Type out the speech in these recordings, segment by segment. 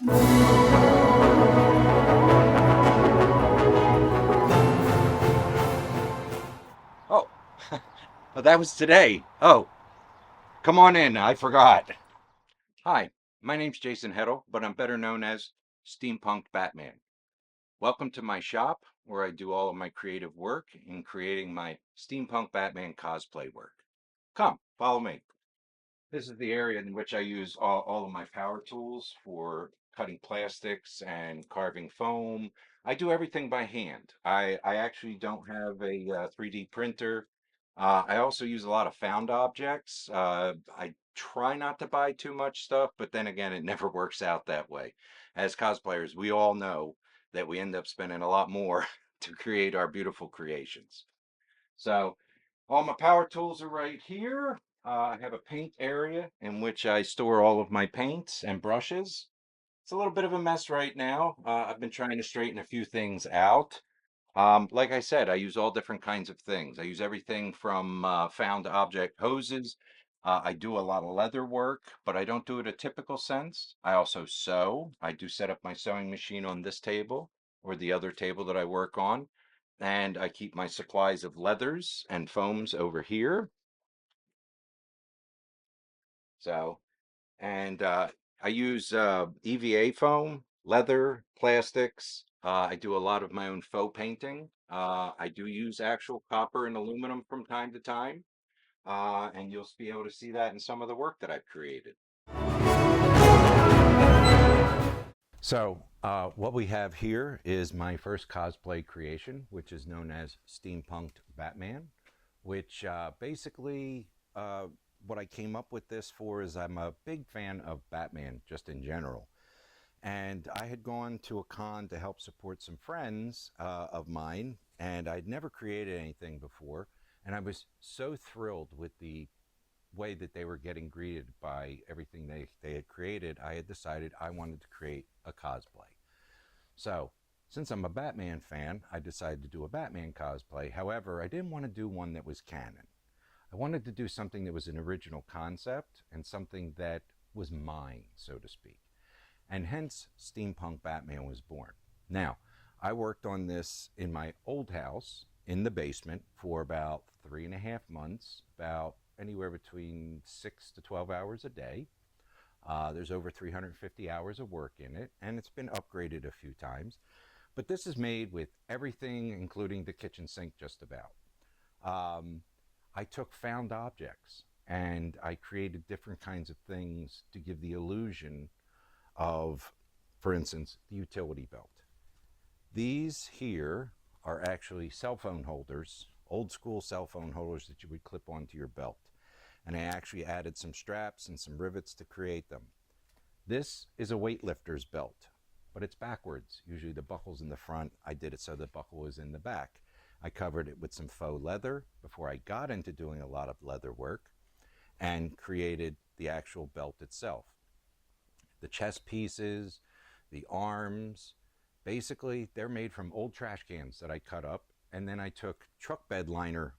Oh, oh, that was today. Oh, come on in. I forgot. Hi, my name's Jason Hettel, but I'm better known as Steampunk'd Batman. Welcome to my shop where I do all of my creative work in creating my Steampunk Batman cosplay work. Come, follow me. This is the area in which I use all of my power tools for cutting plastics and carving foam. I do everything by hand. I actually don't have a 3D printer. I also use a lot of found objects. I try not to buy too much stuff, but then again, it never works out that way. As cosplayers, we all know that we end up spending a lot more to create our beautiful creations. So all my power tools are right here. I have a paint area in which I store all of my paints and brushes. It's a little bit of a mess right now. I've been trying to straighten a few things out. Like I said, I use all different kinds of things. I use everything from found object hoses. I do a lot of leather work, but I don't do it a typical sense. I also sew. I do set up my sewing machine on this table or the other table that I work on. And I keep my supplies of leathers and foams over here. So, and I use EVA foam, leather, plastics. I do a lot of my own faux painting. I do use actual copper and aluminum from time to time, and you'll be able to see that in some of the work that I've created. So, what we have here is my first cosplay creation, which is known as Steampunk'd Batman, which basically what I came up with this for is I'm a big fan of Batman just in general. And I had gone to a con to help support some friends of mine, and I'd never created anything before. And I was so thrilled with the way that they were getting greeted by everything they had created. I had decided I wanted to create a cosplay. So, since I'm a Batman fan, I decided to do a Batman cosplay. However, I didn't want to do one that was canon. I wanted to do something that was an original concept and something that was mine, so to speak. And hence, Steampunk Batman was born. Now, I worked on this in my old house in the basement for about 3.5 months, about anywhere between 6 to 12 hours a day. There's over 350 hours of work in it, and it's been upgraded a few times. But this is made with everything, including the kitchen sink, just about. I took found objects and I created different kinds of things to give the illusion of, for instance, the utility belt. These here are actually cell phone holders, old school cell phone holders that you would clip onto your belt. And I actually added some straps and some rivets to create them. This is a weightlifter's belt, but it's backwards. Usually the buckle's in the front. I did it so the buckle is in the back. I covered it with some faux leather before I got into doing a lot of leather work and created the actual belt itself. The chest pieces, the arms, basically they're made from old trash cans that I cut up, and then I took truck bed liner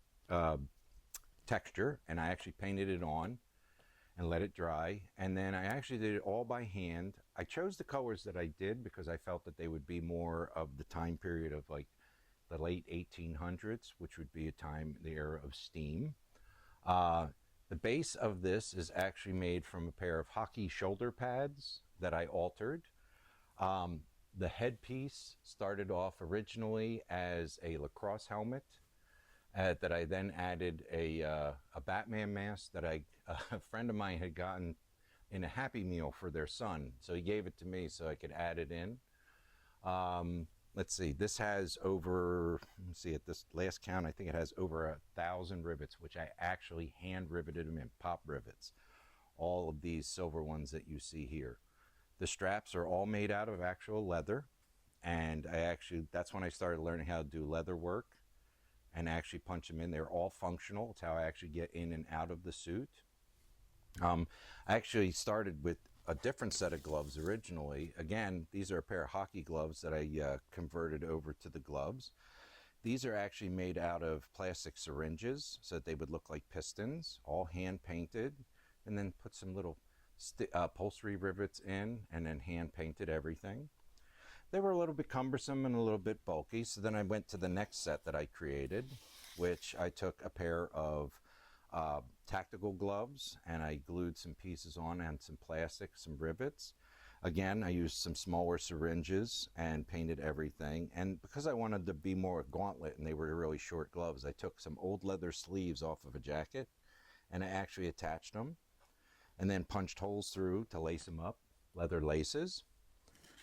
texture and I actually painted it on and let it dry, and then I actually did it all by hand. I chose the colors that I did because I felt that they would be more of the time period of like the late 1800s, which would be a time, the era of steam. Uh, the base of this is actually made from a pair of hockey shoulder pads that I altered. Um, the headpiece started off originally as a lacrosse helmet that I then added a Batman mask that a friend of mine had gotten in a Happy Meal for their son. So he gave it to me so I could add it in. Let's see, this has over, let's see, at this last count, I think it has over 1,000 rivets, which I actually hand riveted them in pop rivets. All of these silver ones that you see here. The straps are all made out of actual leather. And that's when I started learning how to do leather work and actually punch them in. They're all functional. It's how I actually get in and out of the suit. I actually started with a different set of gloves originally. Again, these are a pair of hockey gloves that I converted over to the gloves. These are actually made out of plastic syringes so that they would look like pistons, all hand painted, and then put some little upholstery rivets in, and then hand painted everything. They were a little bit cumbersome and a little bit bulky, so then I went to the next set that I created, which I took a pair of tactical gloves and I glued some pieces on and some plastic, some rivets. Again, I used some smaller syringes and painted everything. And because I wanted to be more gauntlet and they were really short gloves, I took some old leather sleeves off of a jacket and I actually attached them and then punched holes through to lace them up, leather laces.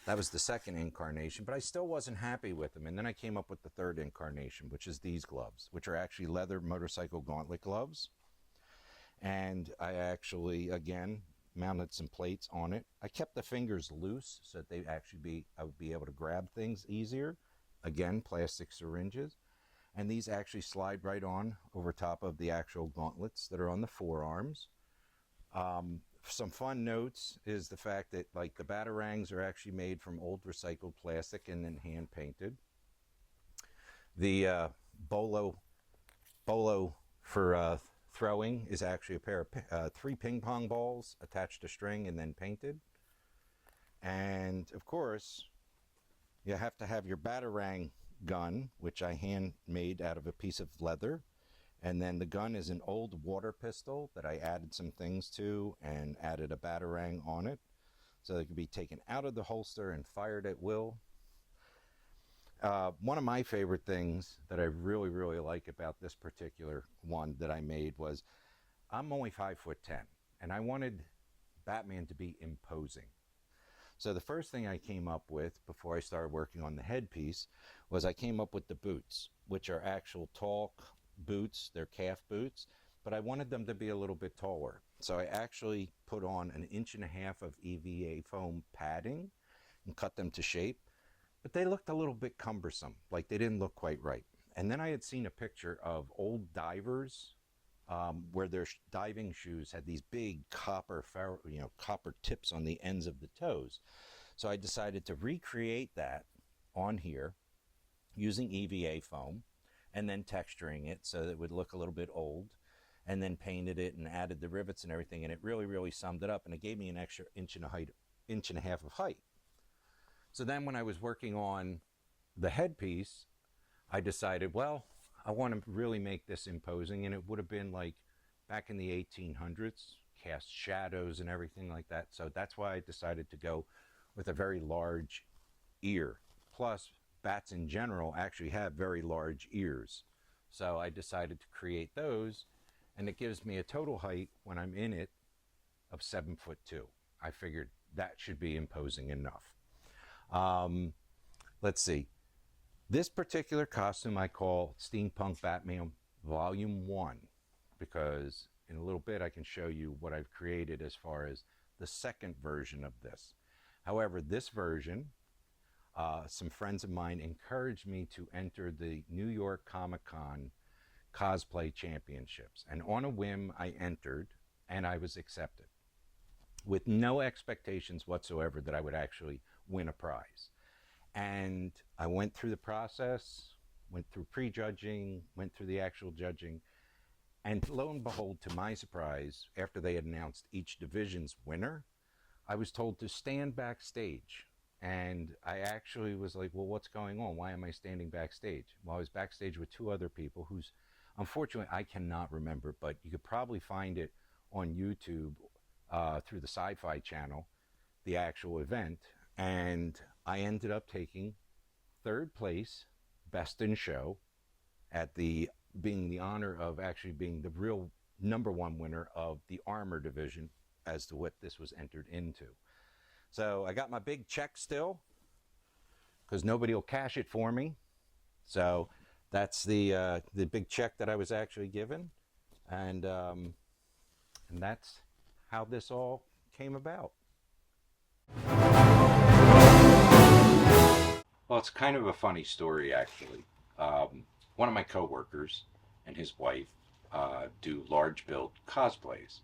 That was the second incarnation, but I still wasn't happy with them. And then I came up with the third incarnation, which is these gloves, which are actually leather motorcycle gauntlet gloves. And I actually, again, mounted some plates on it. I kept the fingers loose so that I would be able to grab things easier. Again, plastic syringes. And these actually slide right on over top of the actual gauntlets that are on the forearms. Some fun notes is the fact that like the batarangs are actually made from old recycled plastic and then hand painted. The bolo for throwing is actually a pair of 3 ping pong balls attached to string and then painted. And of course, you have to have your batarang gun, which I hand made out of a piece of leather. And then the gun is an old water pistol that I added some things to and added a batarang on it so that it could be taken out of the holster and fired at will. One of my favorite things that I really, really like about this particular one that I made was I'm only 5'10" and I wanted Batman to be imposing. So the first thing I came up with before I started working on the headpiece was I came up with the boots, which are actual tall boots. They're calf boots, but I wanted them to be a little bit taller. So I actually put on 1.5 inches of EVA foam padding and cut them to shape, but they looked a little bit cumbersome, like they didn't look quite right. And then I had seen a picture of old divers where their diving shoes had these big copper tips on the ends of the toes. So I decided to recreate that on here using EVA foam and then texturing it so that it would look a little bit old, and then painted it and added the rivets and everything, and it really, really summed it up, and it gave me an extra 1.5 inches of height. So then when I was working on the headpiece, I decided, well, I want to really make this imposing, and it would have been like back in the 1800s, cast shadows and everything like that. So that's why I decided to go with a very large ear. Plus, bats in general actually have very large ears. So I decided to create those, and it gives me a total height when I'm in it of 7'2". I figured that should be imposing enough. Let's see. This particular costume I call Steampunk'd Batman Volume 1, because in a little bit I can show you what I've created as far as the second version of this. However, this version, some friends of mine encouraged me to enter the New York Comic-Con Cosplay Championships. And on a whim, I entered, and I was accepted with no expectations whatsoever that I would actually win a prize. And I went through the process, went through prejudging, went through the actual judging, and lo and behold, to my surprise, after they had announced each division's winner, I was told to stand backstage. And I actually was like, well, what's going on? Why am I standing backstage? Well, I was backstage with 2 other people whose, unfortunately, I cannot remember, but you could probably find it on YouTube through the Sci-Fi channel, the actual event. And I ended up taking 3rd place, best in show, at being the honor of actually being the real #1 winner of the armor division as to what this was entered into. So I got my big check still, because nobody will cash it for me. So that's the big check that I was actually given, and that's how this all came about. Well, it's kind of a funny story, actually. One of my coworkers and his wife do large build cosplays,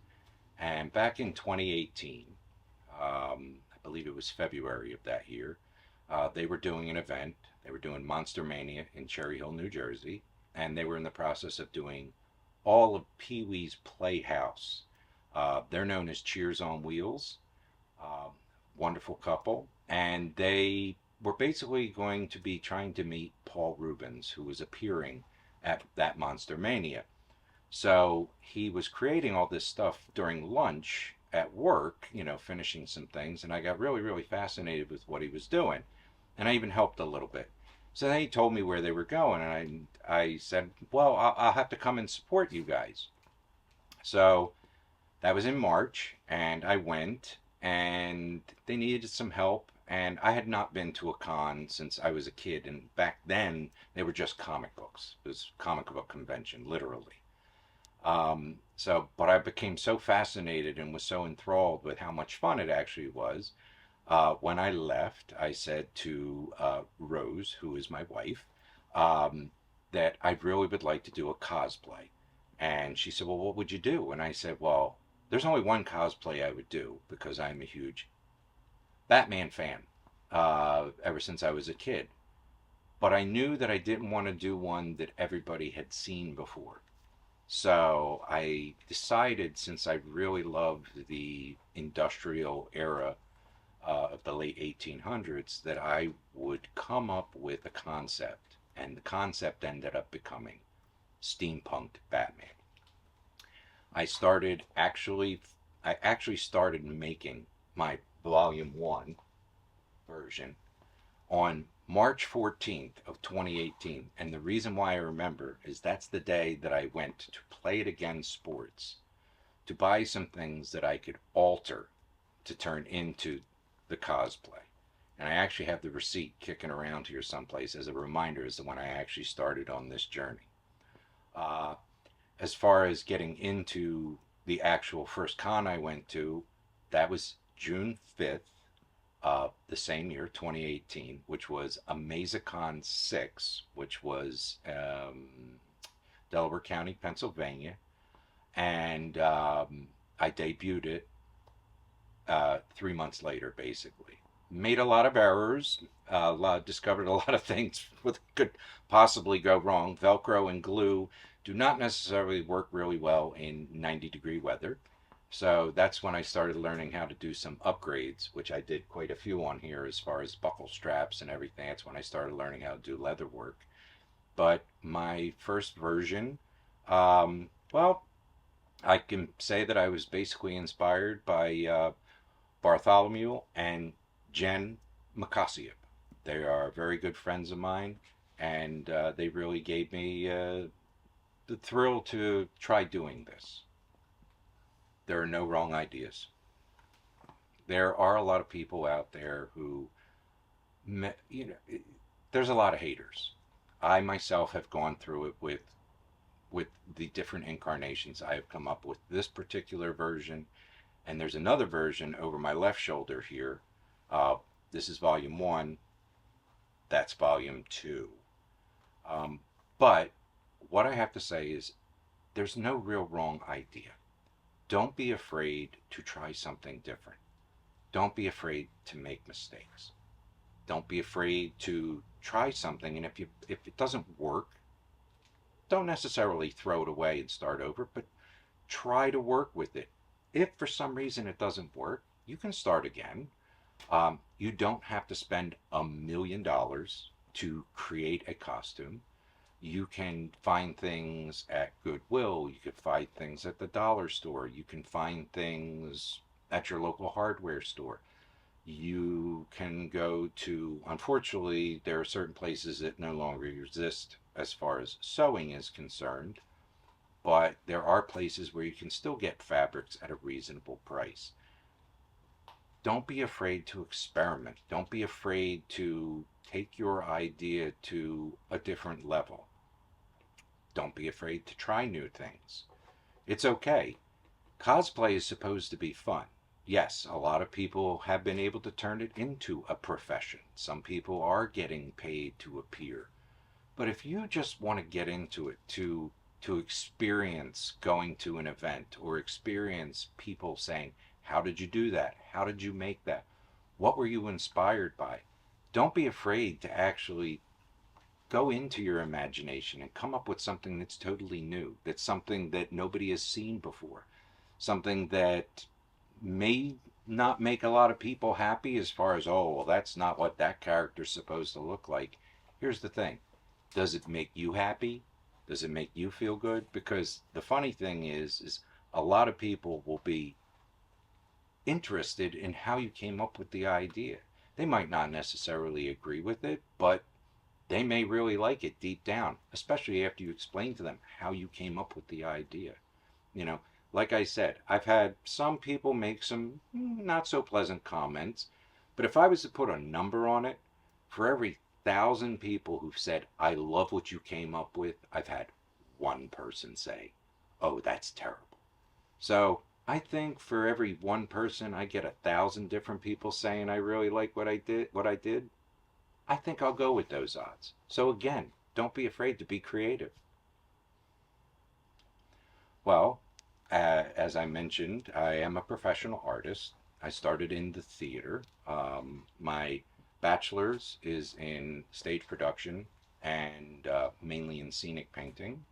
and back in 2018. I believe it was February of that year, they were doing an event. They were doing Monster Mania in Cherry Hill, New Jersey, and they were in the process of doing all of Pee-wee's Playhouse They're known as Cheers on Wheels. Um, Wonderful couple. And they were basically going to be trying to meet Paul Rubens, who was appearing at that Monster Mania. So he was creating all this stuff during lunch at work, finishing some things, and I got really, really fascinated with what he was doing. And I even helped a little bit. So then he told me where they were going, and I said, well, I'll have to come and support you guys. So that was in March, and I went, and they needed some help. And I had not been to a con since I was a kid, and back then they were just comic books. It was comic book convention, literally. But I became so fascinated and was so enthralled with how much fun it actually was. When I left, I said to Rose, who is my wife, that I really would like to do a cosplay. And she said, well, what would you do? And I said, well, there's only one cosplay I would do because I'm a huge Batman fan ever since I was a kid. But I knew that I didn't want to do one that everybody had seen before. So I decided, since I really loved the industrial era of the late 1800s, that I would come up with a concept. And the concept ended up becoming Steampunk'd Batman. I actually started making my volume 1 version on March 14th of 2018. And the reason why I remember is that's the day that I went to Play It Again Sports to buy some things that I could alter to turn into the cosplay. And I actually have the receipt kicking around here someplace as a reminder as to when I actually started on this journey. Uh, as far as getting into the actual first con I went to, that was June 5th the same year, 2018, which was AmazeCon 6, which was Delaware County, Pennsylvania. And I debuted it 3 months later, basically. Made a lot of errors, discovered a lot of things that could possibly go wrong. Velcro and glue do not necessarily work really well in 90-degree weather. So that's when I started learning how to do some upgrades, which I did quite a few on here as far as buckle straps and everything. That's when I started learning how to do leather work. But my first version, well, I can say that I was basically inspired by Bartholomew and Jen Makasiep. They are very good friends of mine, and they really gave me the thrill to try doing this. There are no wrong ideas. There are a lot of people out there who, there's a lot of haters. I myself have gone through it with the different incarnations. I have come up with this particular version, and there's another version over my left shoulder here. This is volume 1. That's volume 2. But what I have to say is there's no real wrong idea. Don't be afraid to try something different. Don't be afraid to make mistakes. Don't be afraid to try something, and if it doesn't work, don't necessarily throw it away and start over, but try to work with it. If for some reason it doesn't work, you can start again. You don't have to spend $1 million to create a costume. You can find things at Goodwill. You can find things at the dollar store. You can find things at your local hardware store. You can go to, unfortunately, there are certain places that no longer exist as far as sewing is concerned, but there are places where you can still get fabrics at a reasonable price. Don't be afraid to experiment. Don't be afraid to take your idea to a different level. Don't be afraid to try new things. It's okay. Cosplay is supposed to be fun. Yes, a lot of people have been able to turn it into a profession. Some people are getting paid to appear. But if you just want to get into it to experience going to an event or experience people saying, how did you do that? How did you make that? What were you inspired by? Don't be afraid to actually go into your imagination and come up with something that's totally new, that's something that nobody has seen before. something that may not make a lot of people happy as far as, oh, well, that's not what that character's supposed to look like. Here's the thing. Does it make you happy? Does it make you feel good? Because the funny thing is a lot of people will be interested in how you came up with the idea. They might not necessarily agree with it, but they may really like it deep down, especially after you explain to them how you came up with the idea. You know, like I said, I've had some people make some not so pleasant comments, but if I was to put a number on it, for every 1,000 people who've said, I love what you came up with, I've had one person say, oh, that's terrible. So I think for every one person, I get 1,000 different people saying I really like what I did. I think I'll go with those odds. So again, don't be afraid to be creative. Well, as I mentioned, I am a professional artist. I started in the theater. My bachelor's is in stage production and mainly in scenic painting,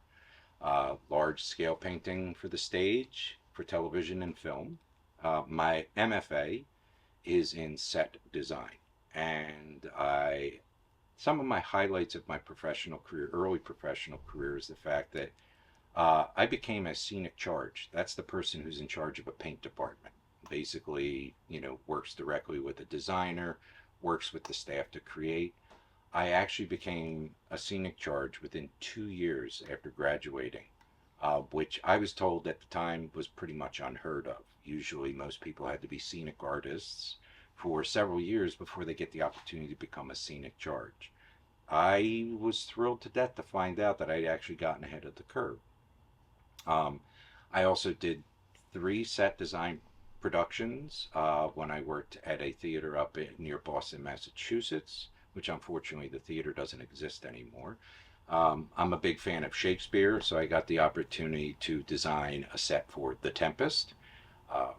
large scale painting for the stage, for television and film. My MFA is in set design. And some of my highlights of my professional career, early professional career, is the fact that I became a scenic charge. That's the person who's in charge of a paint department. Basically, works directly with the designer, works with the staff to create. I actually became a scenic charge within 2 years after graduating, which I was told at the time was pretty much unheard of. Usually, most people had to be scenic artists for several years before they get the opportunity to become a scenic charge. I was thrilled to death to find out that I'd actually gotten ahead of the curve. Um, I also did 3 set design productions when I worked at a theater near Boston, Massachusetts, which unfortunately the theater doesn't exist anymore. I'm a big fan of Shakespeare, so I got the opportunity to design a set for The Tempest,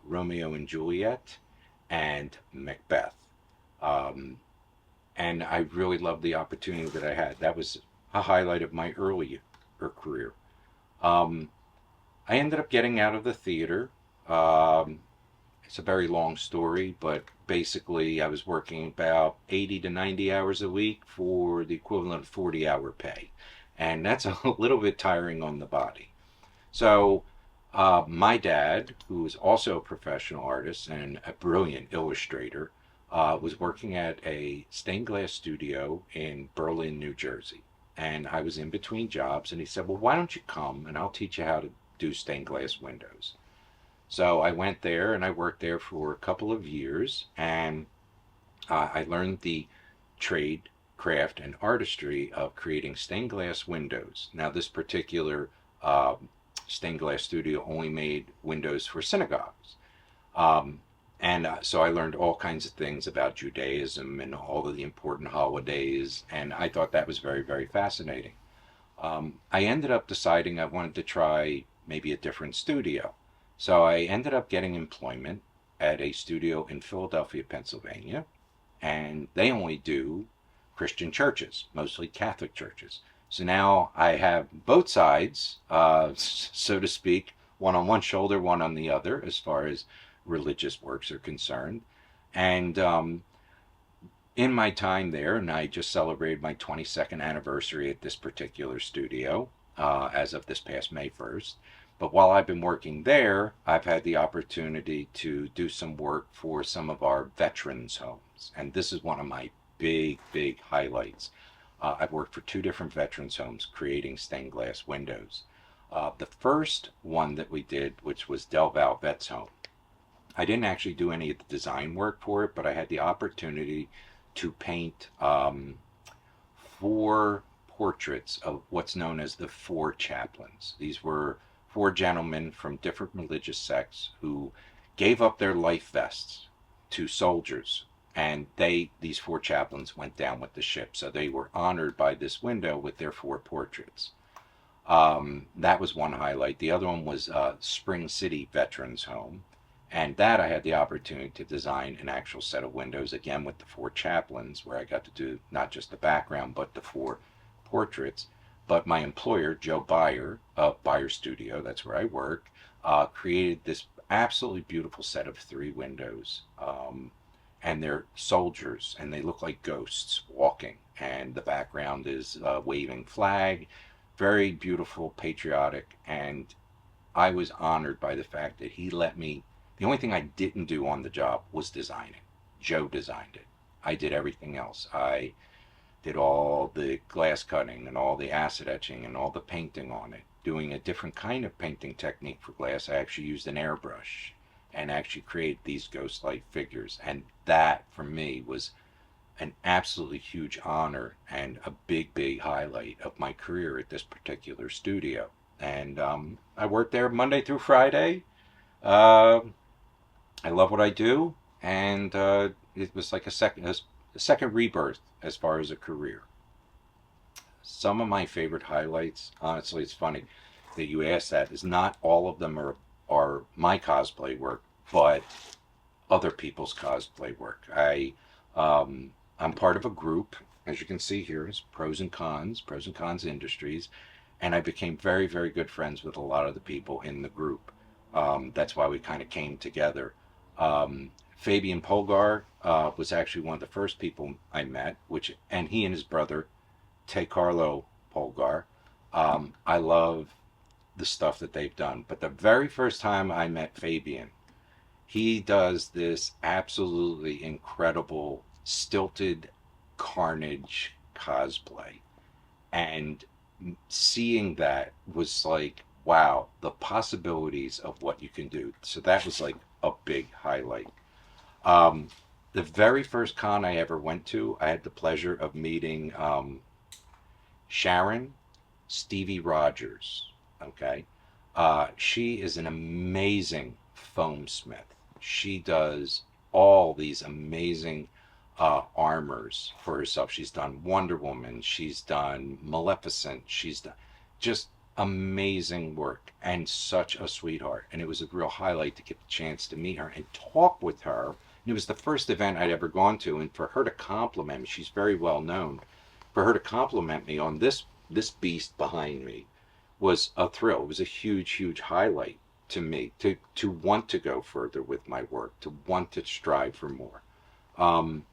Romeo and Juliet, and Macbeth. Um, and I really loved the opportunity that I had. That was a highlight of my earlier career. Um, I ended up getting out of the theater. Um, it's a very long story, but basically, I was working about 80 to 90 hours a week for the equivalent of 40-hour pay. And that's a little bit tiring on the body. So, my dad, who is also a professional artist and a brilliant illustrator, was working at a stained glass studio in Berlin, New Jersey. And I was in between jobs, and he said, well, why don't you come and I'll teach you how to do stained glass windows. So I went there and I worked there for a couple of years, and I learned the trade, craft, and artistry of creating stained glass windows. Now, this particular stained glass studio only made windows for synagogues. Um, and so I learned all kinds of things about Judaism and all of the important holidays, and I thought that was very, very fascinating. I ended up deciding I wanted to try maybe a different studio. So I ended up getting employment at a studio in Philadelphia, Pennsylvania, and they only do Christian churches, mostly Catholic churches. So now I have both sides, so to speak, one on one shoulder, one on the other, as far as religious works are concerned. And in my time there, and I just celebrated my 22nd anniversary at this particular studio as of this past May 1st. But while I've been working there, I've had the opportunity to do some work for some of our veterans' homes. And this is one of my big, big highlights. I've worked for 2 different veterans' homes creating stained glass windows. The first one that we did, which was Del Val Vet's home, I didn't actually do any of the design work for it, but I had the opportunity to paint 4 portraits of what's known as the 4 chaplains. These were 4 gentlemen from different religious sects who gave up their life vests to soldiers, and these 4 chaplains went down with the ship. So they were honored by this window with their 4 portraits. That was one highlight. The other one was Spring City Veterans Home. And that I had the opportunity to design an actual set of windows, again with the 4 chaplains, where I got to do not just the background, but the 4 portraits. But my employer, Joe Byer of Byer Studio, that's where I work, created this absolutely beautiful set of three windows. And they're soldiers and they look like ghosts walking. And the background is a waving flag. Very beautiful, patriotic. And I was honored by the fact that he let me. The only thing I didn't do on the job was designing. Joe designed it. I did everything else. I did all the glass cutting and all the acid etching and all the painting on it. Doing a different kind of painting technique for glass, I actually used an airbrush and actually create these ghost-like figures. And that, for me, was an absolutely huge honor and a big, big highlight of my career at this particular studio. And I worked there Monday through Friday. Uh, I love what I do, and it was like a second rebirth as far as a career. Some of my favorite highlights, honestly, it's funny that you asked that, is not all of them are my cosplay work, but other people's cosplay work. I'm part of a group, as you can see here, is Pros and Cons Industries, and I became very, very good friends with a lot of the people in the group. That's why we kind of came together. Fabian Polgar was actually one of the first people I met, and he and his brother Te Carlo Polgar. I love the stuff that they've done. But the very first time I met Fabian, he does this absolutely incredible stilted carnage cosplay. And seeing that was like, wow, the possibilities of what you can do. So that was like a big highlight. Um, the very first con I ever went to, I had the pleasure of meeting Sharon Stevie Rogers. Okay. She is an amazing foam smith. She does all these amazing armors for herself. She's done Wonder Woman. She's done Maleficent. She's done just amazing work and such a sweetheart. And it was a real highlight to get the chance to meet her and talk with her. And it was the first event I'd ever gone to, and for her to compliment me, she's very well known. For her to compliment me on this beast behind me was a thrill. It was a huge, huge highlight to me to want to go further with my work, to want to strive for more. Um,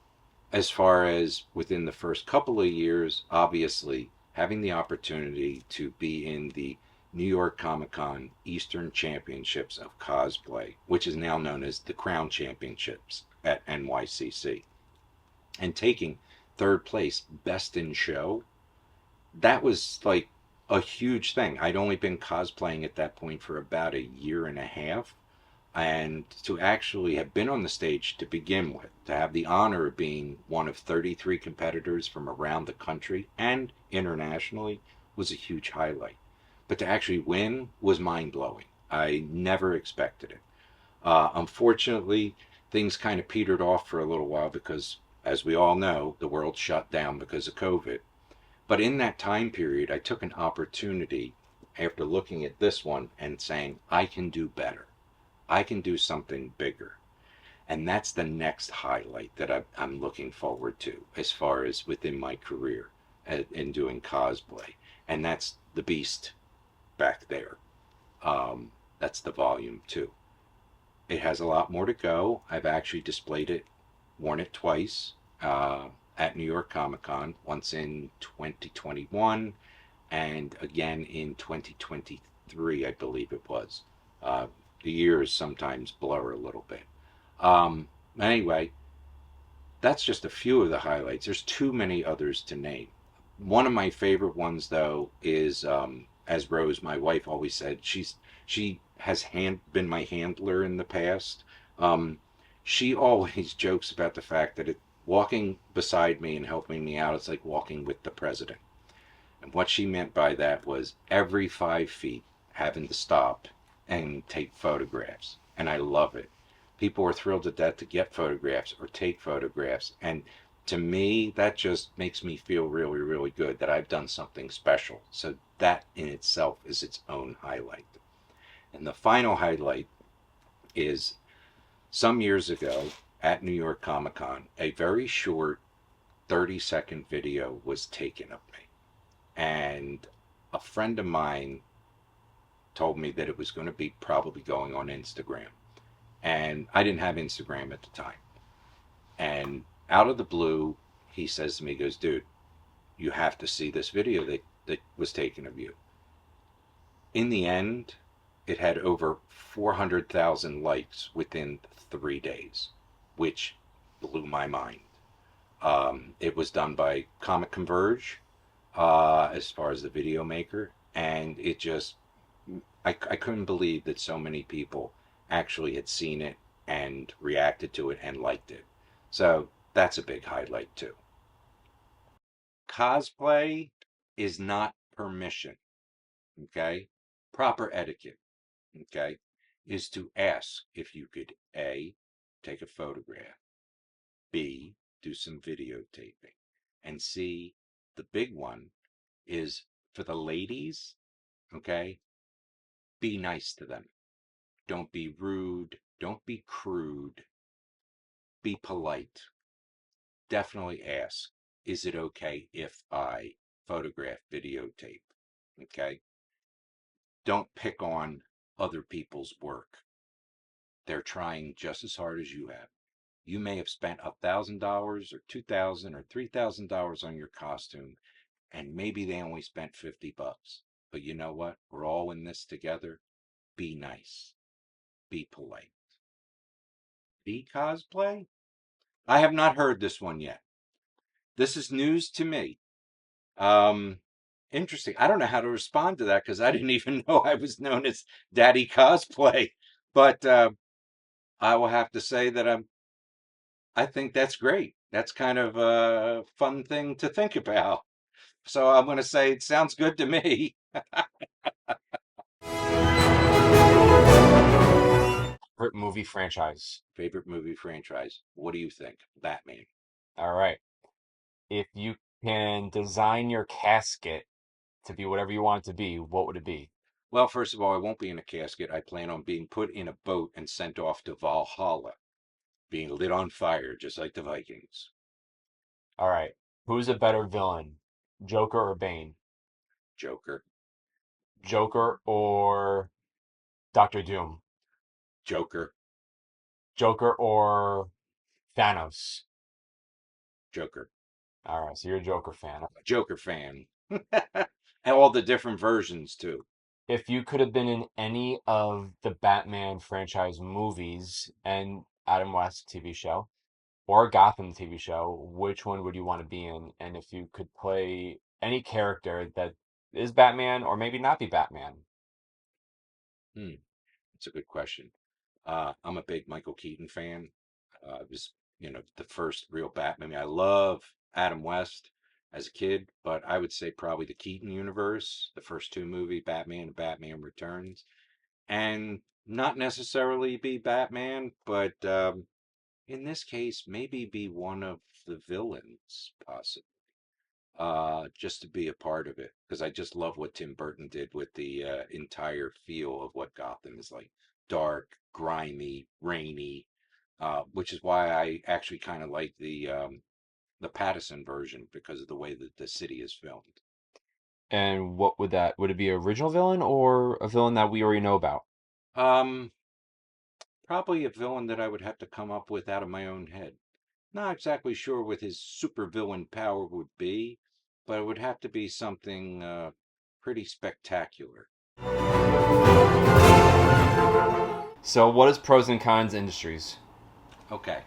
as far as within the first couple of years, obviously having the opportunity to be in the New York Comic Con Eastern Championships of Cosplay, which is now known as the Crown Championships at NYCC, and taking third place, best in show, that was like a huge thing. I'd only been cosplaying at that point for about a year and a half. And to actually have been on the stage to begin with, to have the honor of being one of 33 competitors from around the country and internationally was a huge highlight. But to actually win was mind blowing. I never expected it. Unfortunately, things kind of petered off for a little while because, as we all know, the world shut down because of COVID. But in that time period, I took an opportunity after looking at this one and saying, I can do better. I can do something bigger. And that's the next highlight that I'm looking forward to as far as within my career in doing cosplay. And that's the Beast back there. That's the volume 2. It has a lot more to go. I've actually displayed it, worn it twice at New York Comic Con, once in 2021 and again in 2023, I believe it was. The years sometimes blur a little bit. Anyway, that's just a few of the highlights. There's too many others to name. One of my favorite ones, though, is as Rose, my wife, always said, she has been my handler in the past. She always jokes about the fact that walking beside me and helping me out, it's like walking with the president. And what she meant by that was every 5 feet having to stop and take photographs. And I love it. People are thrilled to death to get photographs or take photographs. And to me, that just makes me feel really, really good that I've done something special. So that in itself is its own highlight. And the final highlight is some years ago at New York Comic Con, a very short 30-second video was taken of me. And a friend of mine told me that it was going to be probably going on Instagram. And I didn't have Instagram at the time. And out of the blue, he says to me, he goes, dude, you have to see this video that was taken of you. In the end, it had over 400,000 likes within 3 days, which blew my mind. It was done by Comic Converge, as far as the video maker, and it just, I couldn't believe that so many people actually had seen it and reacted to it and liked it. So that's a big highlight too. Cosplay is not permission, okay? Proper etiquette, okay, is to ask if you could A, take a photograph, B, do some videotaping, and C, the big one is for the ladies, okay, be nice to them. Don't be rude. Don't be crude. Be polite. Definitely ask, is it okay if I photograph, videotape? Okay. Don't pick on other people's work. They're trying just as hard as you have. You may have spent $1,000 or $2,000 or $3,000 on your costume, and maybe they only spent $50. But you know what? We're all in this together. Be nice. Be polite. Be cosplay? I have not heard this one yet. This is news to me. Um, Interesting. I don't know how to respond to that because I didn't even know I was known as Daddy Cosplay. But I will have to say that I think that's great. That's kind of a fun thing to think about. So I'm going to say it sounds good to me. Favorite movie franchise. Favorite movie franchise. What do you think? Batman. All right. If you can design your casket to be whatever you want it to be, what would it be? Well, first of all, I won't be in a casket. I plan on being put in a boat and sent off to Valhalla, being lit on fire, just like the Vikings. All right. Who's a better villain, Joker or Bane? Joker. Joker or Doctor Doom? Joker. Joker or Thanos? Joker. All right. So you're a Joker fan. Joker fan. And all the different versions, too. If you could have been in any of the Batman franchise movies and Adam West TV show, or Gotham TV show, which one would you want to be in? And if you could play any character that is Batman or maybe not be Batman. Hmm. That's a good question. I'm a big Michael Keaton fan. It was, the first real Batman. I mean, I love Adam West as a kid, but I would say probably the Keaton universe, the first two movie, Batman and Batman Returns, and not necessarily be Batman, but in this case, maybe be one of the villains, possibly, just to be a part of it, because I just love what Tim Burton did with the entire feel of what Gotham is like, dark, grimy, rainy, which is why I actually kind of like the Patterson version because of the way that the city is filmed. And what would that would it be original villain or a villain that we already know about? Um, Probably a villain that I would have to come up with out of my own head. Not exactly sure what his supervillain power would be, but it would have to be something pretty spectacular. So what is pros and cons industries? Okay,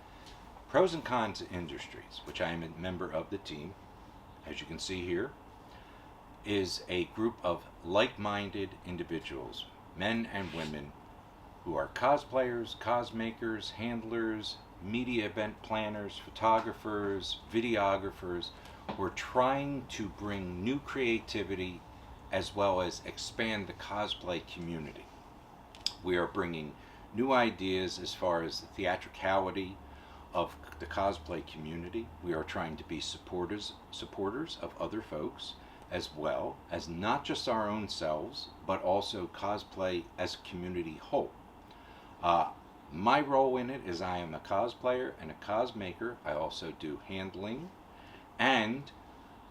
pros and cons industries, which I am a member of the team, as you can see here, is a group of like minded individuals, men and women, who are cosplayers, cosmakers, handlers, media event planners, photographers, videographers. We're trying to bring new creativity as well as expand the cosplay community. We are bringing new ideas as far as the theatricality of the cosplay community. We are trying to be supporters of other folks, as well as not just our own selves, but also cosplay as a community whole. Uh, my role in it is I am a cosplayer and a cosmaker. I also do handling, and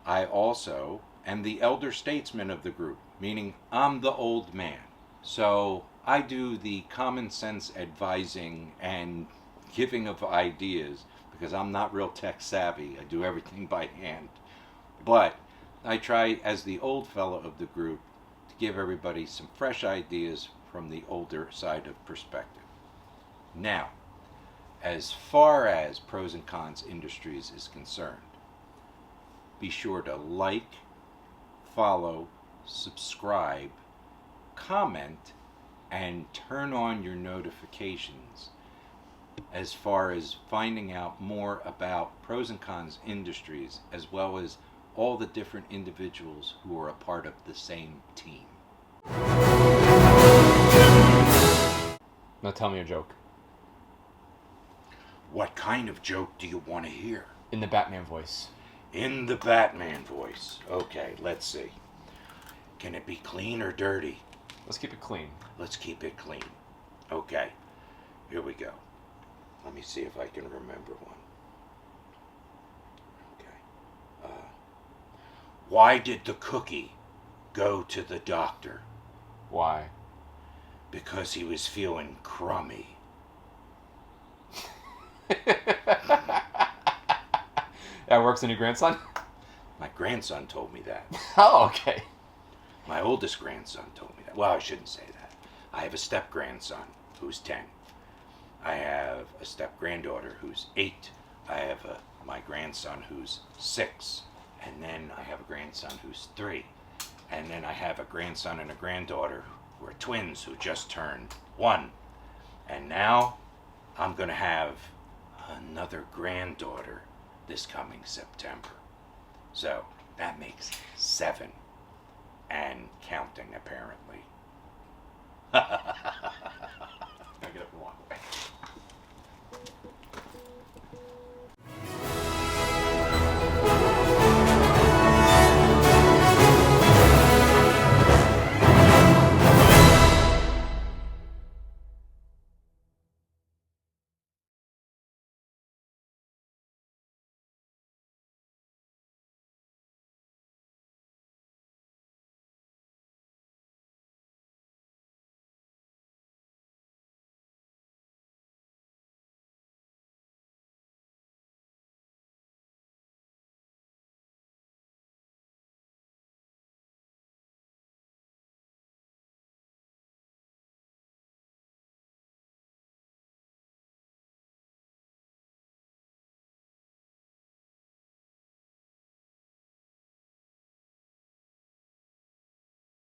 I also am the elder statesman of the group, meaning I'm the old man. So I do the common sense advising and giving of ideas because I'm not real tech savvy. I do everything by hand. But I try, as the old fellow of the group, to give everybody some fresh ideas from the older side of perspective. Now, as far as pros and cons industries is concerned, be sure to like, follow, subscribe, comment, and turn on your notifications as far as finding out more about pros and cons industries, as well as all the different individuals who are a part of the same team. Now tell me a joke. What kind of joke do you want to hear? In the Batman voice. In the Batman voice. Okay, let's see. Can it be clean or dirty? Let's keep it clean. Let's keep it clean. Okay, here we go. Let me see if I can remember one. Okay. Why did the cookie go to the doctor? Why? Because he was feeling crummy. That works in your grandson? My grandson told me that. Oh, okay. My oldest grandson told me that. Well, I shouldn't say that. I have a step grandson who's 10. I have a step granddaughter who's 8. I have my grandson who's 6. And then I have a grandson who's 3. And then I have a grandson and a granddaughter who are twins who just turned 1. And now I'm going to have another granddaughter this coming September. So that makes 7. And counting, apparently.